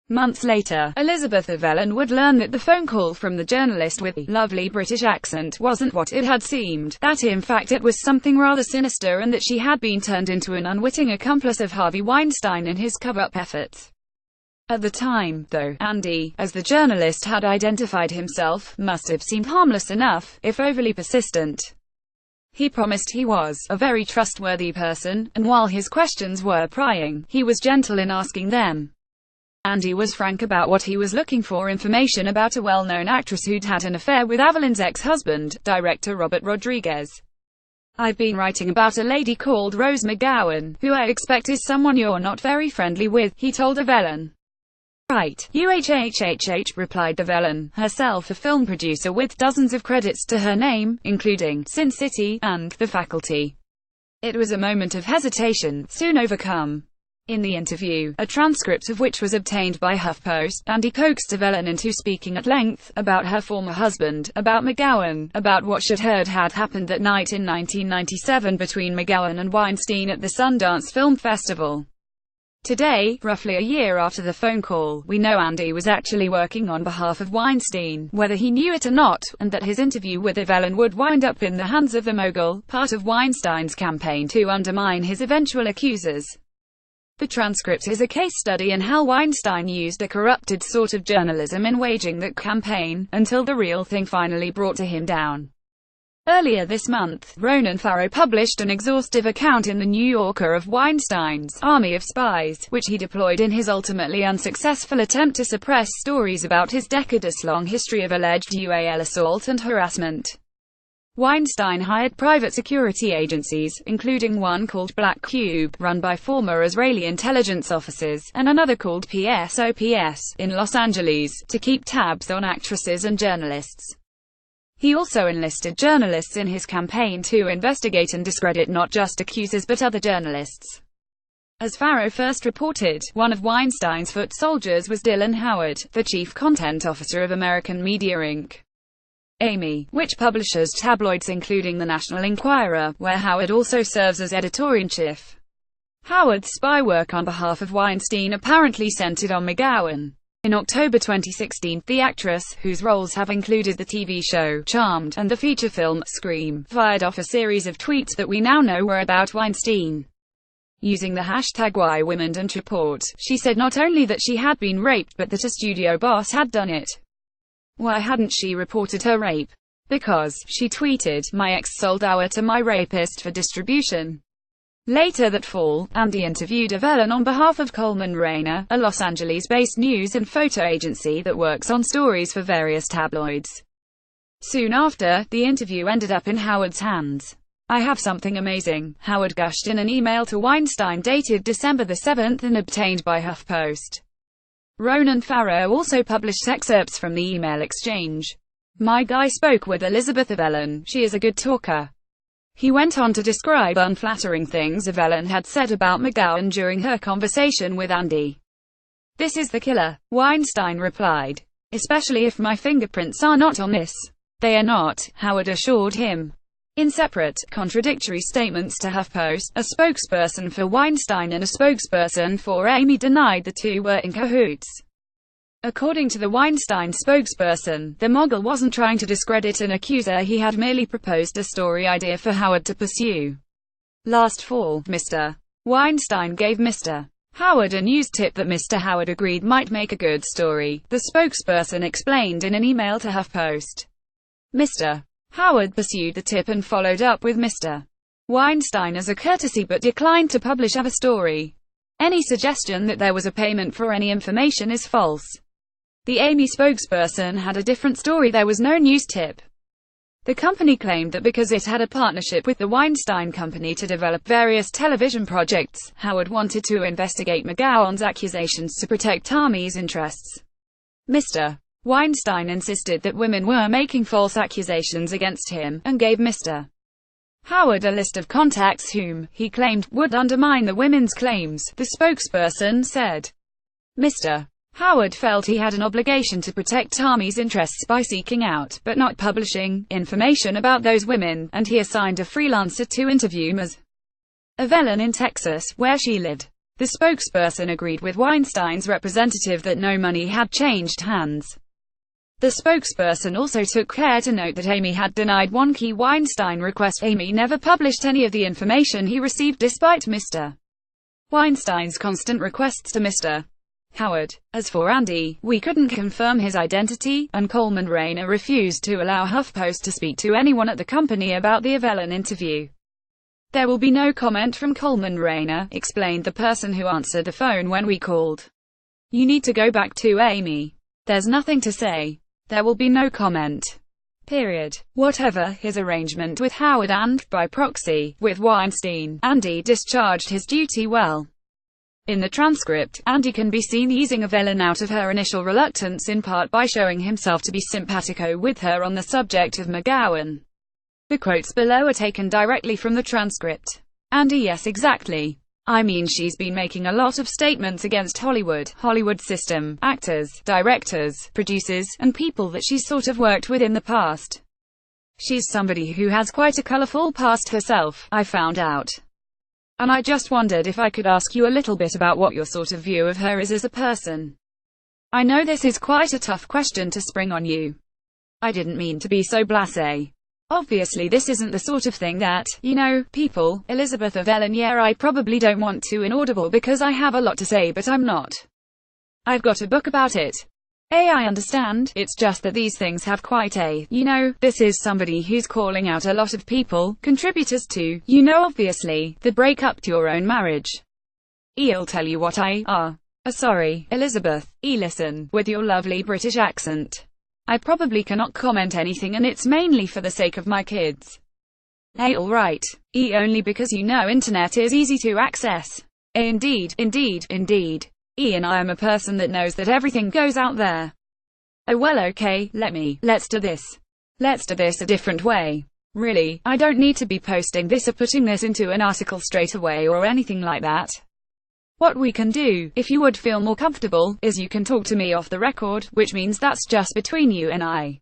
Months later, Elizabeth Avellan would learn that the phone call from the journalist with the lovely British accent wasn't what it had seemed, that in fact it was something rather sinister, and that she had been turned into an unwitting accomplice of Harvey Weinstein in his cover-up efforts. At the time, though, Andy, as the journalist had identified himself, must have seemed harmless enough, if overly persistent. He promised he was a very trustworthy person, and while his questions were prying, he was gentle in asking them. Andy was frank about what he was looking for: information about a well-known actress who'd had an affair with Avellan's ex-husband, director Robert Rodriguez. "I've been writing about a lady called Rose McGowan, who I expect is someone you're not very friendly with," he told Avellan. "Right, UHHHH," replied Avellan, herself a film producer with dozens of credits to her name, including Sin City and The Faculty. It was a moment of hesitation, soon overcome. In the interview, a transcript of which was obtained by HuffPost, Andy coaxed Avellan into speaking at length about her former husband, about McGowan, about what she'd heard had happened that night in 1997 between McGowan and Weinstein at the Sundance Film Festival. Today, roughly a year after the phone call, we know Andy was actually working on behalf of Weinstein, whether he knew it or not, and that his interview with Avellan would wind up in the hands of the mogul, part of Weinstein's campaign to undermine his eventual accusers. The transcript is a case study in how Weinstein used a corrupted sort of journalism in waging that campaign, until the real thing finally brought to him down. Earlier this month, Ronan Farrow published an exhaustive account in The New Yorker of Weinstein's army of spies, which he deployed in his ultimately unsuccessful attempt to suppress stories about his decades-long history of alleged UAL assault and harassment. Weinstein hired private security agencies, including one called Black Cube, run by former Israeli intelligence officers, and another called PSOPS, in Los Angeles, to keep tabs on actresses and journalists. He also enlisted journalists in his campaign to investigate and discredit not just accusers but other journalists. As Farrow first reported, one of Weinstein's foot soldiers was Dylan Howard, the chief content officer of American Media Inc. Amy, which publishes tabloids including the National Enquirer, where Howard also serves as editor-in-chief. Howard's spy work on behalf of Weinstein apparently centered on McGowan. In October 2016, the actress, whose roles have included the TV show Charmed and the feature film Scream, fired off a series of tweets that we now know were about Weinstein. Using the hashtag #WomenDon'tReport, she said not only that she had been raped but that a studio boss had done it. Why hadn't she reported her rape? Because, she tweeted, "My ex sold our to my rapist for distribution." Later that fall, Andy interviewed Avellan on behalf of Coleman Rayner, a Los Angeles-based news and photo agency that works on stories for various tabloids. Soon after, the interview ended up in Howard's hands. "I have something amazing," Howard gushed in an email to Weinstein dated December 7 and obtained by HuffPost. Ronan Farrow also published excerpts from the email exchange. "My guy spoke with Elizabeth Avellan. She is a good talker." He went on to describe unflattering things Avellan had said about McGowan during her conversation with Andy. "This is the killer," Weinstein replied. "Especially if my fingerprints are not on this." "They are not," Howard assured him. In separate, contradictory statements to HuffPost, a spokesperson for Weinstein and a spokesperson for Amy denied the two were in cahoots. According to the Weinstein spokesperson, the mogul wasn't trying to discredit an accuser, he had merely proposed a story idea for Howard to pursue. Last fall, Mr. Weinstein gave Mr. Howard a news tip that Mr. Howard agreed might make a good story, the spokesperson explained in an email to HuffPost. Mr. Howard pursued the tip and followed up with Mr. Weinstein as a courtesy but declined to publish a story. Any suggestion that there was a payment for any information is false. The Amy spokesperson had a different story: there was no news tip. The company claimed that because it had a partnership with the Weinstein Company to develop various television projects, Howard wanted to investigate McGowan's accusations to protect Army's interests. Mr. Weinstein insisted that women were making false accusations against him, and gave Mr. Howard a list of contacts whom, he claimed, would undermine the women's claims, the spokesperson said. Mr. Howard felt he had an obligation to protect Army's interests by seeking out, but not publishing, information about those women, and he assigned a freelancer to interview Ms. Avellan in Texas, where she lived. The spokesperson agreed with Weinstein's representative that no money had changed hands. The spokesperson also took care to note that Amy had denied one key Weinstein request. Amy never published any of the information he received despite Mr. Weinstein's constant requests to Mr. Howard. As for Andy, we couldn't confirm his identity, and Coleman Rayner refused to allow HuffPost to speak to anyone at the company about the Avellan interview. "There will be no comment from Coleman Rayner," explained the person who answered the phone when we called. "You need to go back to Amy. There's nothing to say. There will be no comment. Period." Whatever his arrangement with Howard and, by proxy, with Weinstein, Andy discharged his duty well. In the transcript, Andy can be seen easing Avellan out of her initial reluctance, in part by showing himself to be simpatico with her on the subject of McGowan. The quotes below are taken directly from the transcript. Andy: "Yes, exactly. I mean, she's been making a lot of statements against Hollywood system, actors, directors, producers, and people that she's sort of worked with in the past. She's somebody who has quite a colorful past herself, I found out. And I just wondered if I could ask you a little bit about what your sort of view of her is as a person. I know this is quite a tough question to spring on you. I didn't mean to be so blasé. Obviously this isn't the sort of thing that, you know, people, Elizabeth Avellan. Yeah, I probably don't want to inaudible because I have a lot to say, but I'm not. I've got a book about it. I understand, it's just that these things have quite a, you know, this is somebody who's calling out a lot of people, contributors to, you know, obviously, the breakup to your own marriage. I'll tell you what sorry, Elizabeth, listen, with your lovely British accent. I probably cannot comment anything, and it's mainly for the sake of my kids. Alright. Only because you know internet is easy to access. Indeed. And I am a person that knows that everything goes out there. Oh well, okay, let's do this. Let's do this a different way. Really, I don't need to be posting this or putting this into an article straight away or anything like that. What we can do, if you would feel more comfortable, is you can talk to me off the record, which means that's just between you and I.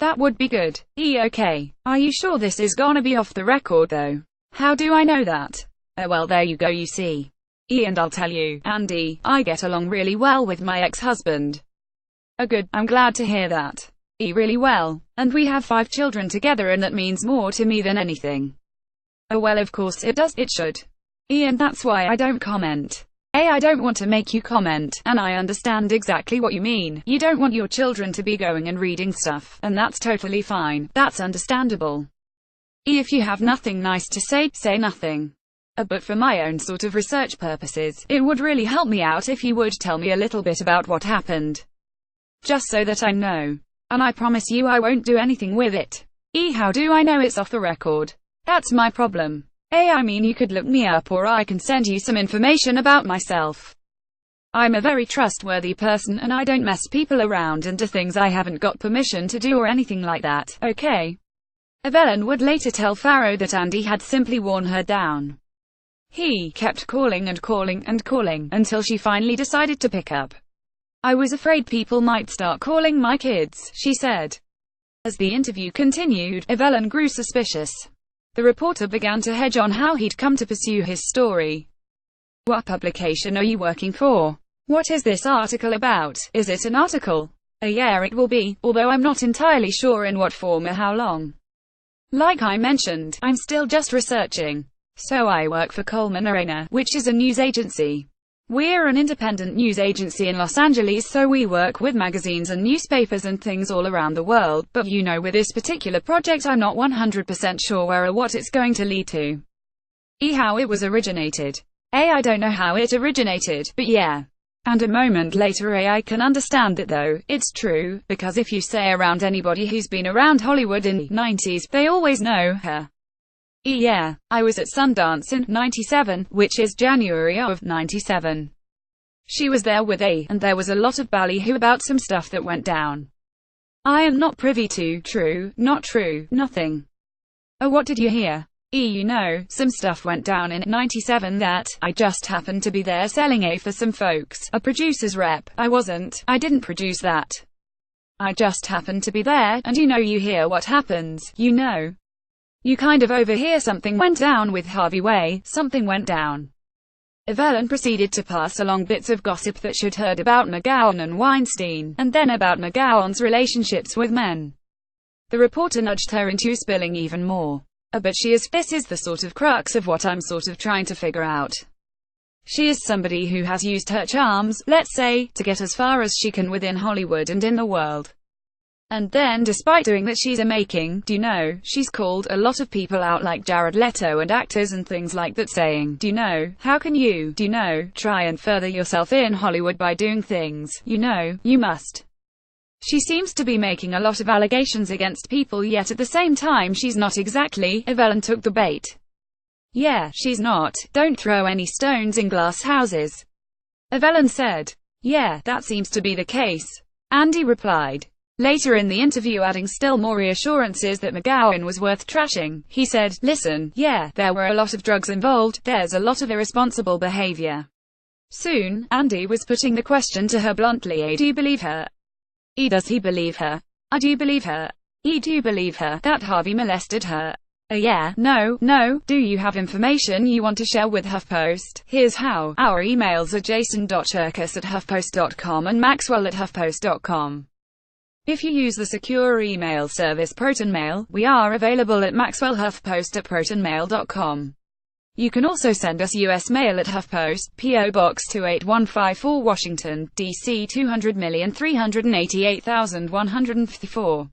That would be good. Okay. Are you sure this is gonna be off the record though? How do I know that? Well, there you go, you see. And I'll tell you, Andy, I get along really well with my ex-husband. Oh good, I'm glad to hear that. Really well. And we have 5 children together, and that means more to me than anything. Oh well, of course it does, it should. And that's why I don't comment. I don't want to make you comment, and I understand exactly what you mean. You don't want your children to be going and reading stuff, and that's totally fine, that's understandable. If you have nothing nice to say, say nothing. But for my own sort of research purposes, it would really help me out if you would tell me a little bit about what happened. Just so that I know. And I promise you I won't do anything with it. How do I know it's off the record? That's my problem. I mean, you could look me up, or I can send you some information about myself. I'm a very trustworthy person, and I don't mess people around and do things I haven't got permission to do or anything like that, okay? Avellan would later tell Farrow that Andy had simply worn her down. He kept calling and calling and calling, until she finally decided to pick up. I was afraid people might start calling my kids, she said. As the interview continued, Avellan grew suspicious. The reporter began to hedge on how he'd come to pursue his story. What publication are you working for? What is this article about? Is it an article? Yeah, it will be, although I'm not entirely sure in what form or how long. Like I mentioned, I'm still just researching. So I work for Coleman Rayner, which is a news agency. We're an independent news agency in Los Angeles, so we work with magazines and newspapers and things all around the world, but you know, with this particular project I'm not 100% sure where or what it's going to lead to. How it was originated. I don't know how it originated, but yeah. And a moment later, I can understand it though, it's true, because if you say around anybody who's been around Hollywood in the 90s, they always know her. Yeah, I was at Sundance in 97, which is January of 97. She was there with and there was a lot of ballyhoo about some stuff that went down. I am not privy to, true, not true, nothing. Oh, what did you hear? You know, some stuff went down in 97 that, I just happened to be there selling for some folks, a producer's rep. I didn't produce that. I just happened to be there, and you know, you hear what happens, you know. You kind of overhear something went down with Harvey something went down. Avellan proceeded to pass along bits of gossip that she'd heard about McGowan and Weinstein, and then about McGowan's relationships with men. The reporter nudged her into spilling even more. But this is the sort of crux of what I'm sort of trying to figure out. She is somebody who has used her charms, let's say, to get as far as she can within Hollywood and in the world. And then, despite doing that, she's she's called a lot of people out like Jared Leto and actors and things like that, saying, how can you, try and further yourself in Hollywood by doing things, you must. She seems to be making a lot of allegations against people, yet at the same time she's not exactly. Avellan took the bait. Yeah, she's not. Don't throw any stones in glass houses. Avellan said. Yeah, that seems to be the case. Andy replied. Later in the interview, adding still more reassurances that McGowan was worth trashing, he said, listen, yeah, there were a lot of drugs involved, there's a lot of irresponsible behavior. Soon, Andy was putting the question to her bluntly. Do you believe her? Does he believe her? Do you believe her? Do you believe her that Harvey molested her? Yeah, no. Do you have information you want to share with HuffPost? Here's how. Our emails are jason.cherkas@huffpost.com and maxwell@huffpost.com. If you use the secure email service ProtonMail, we are available at maxwellhuffpost@protonmail.com. You can also send us US mail at HuffPost, P.O. Box 28154, Washington, D.C. 200,388,154.